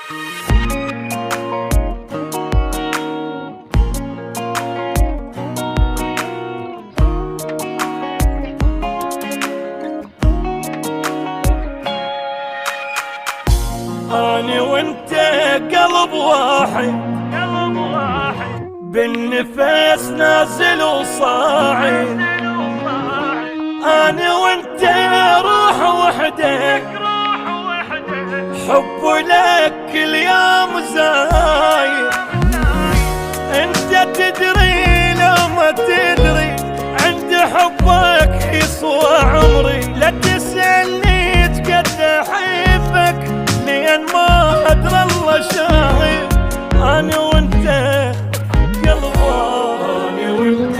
أنا وانت قلب واحد بالنفس نازل وصاعد، أنا وانت روح وحدة حب لك كل يوم زايد. انت تدري لو ما تدري عند حبك يصوى عمري. لا تسألني تقد احبك لين ما ادري الله شاهد. انا وانت قلب واحد، انا وانت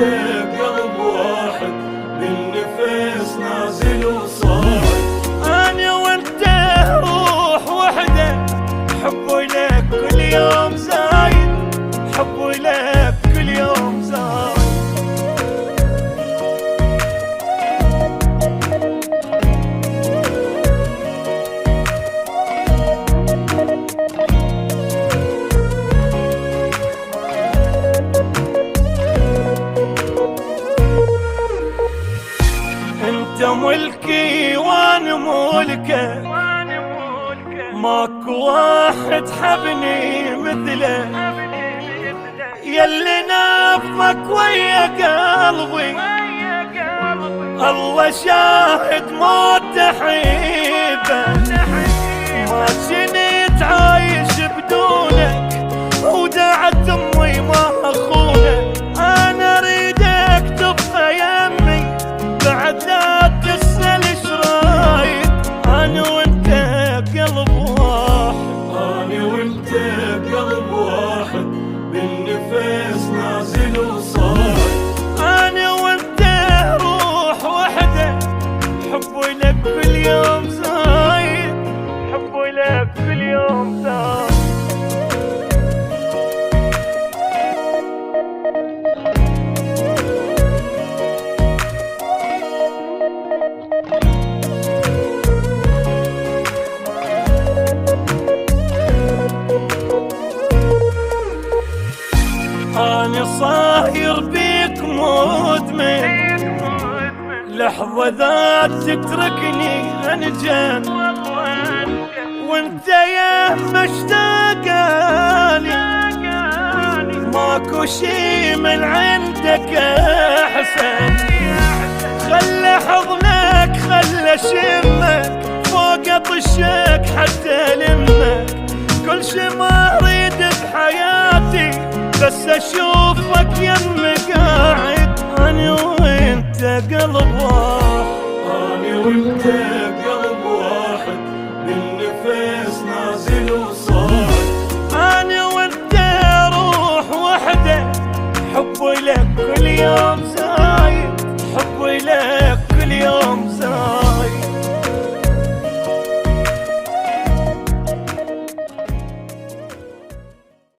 قلب واحد بالنفس نازل وصاعد. انا وانت روح وحده حب لك كل يوم زايد، حب لك كل يوم زايد. انت ملكي وانا ملكك، ماكو واحد حبني مثلك. ياللي نافك ويا قلبي الله شاهد ما تحبه. ما جنيت عايش بدونك ودعت امي ما اخونك. انا اريدك تبقى يمي بعد لا تسأل ايش رايك. انا وانت قلب واحد، انا وانت قلب واحد بالنفس نازل وصاعد. انا وانت روح وحده حب لك كل يوم زايد، حب لك كل يوم زايد. أنا صاير بيك مدمن، لحظة ذات تتركني أنجن. وانت يا مشتاقاني ماكو شي من عندك أحسن. خلى حضنك خلى شمك فوق طشك حتى لمك. كل شي ما اريد بحياتي بس اشوفك يمي قاعد. انا وانت قلب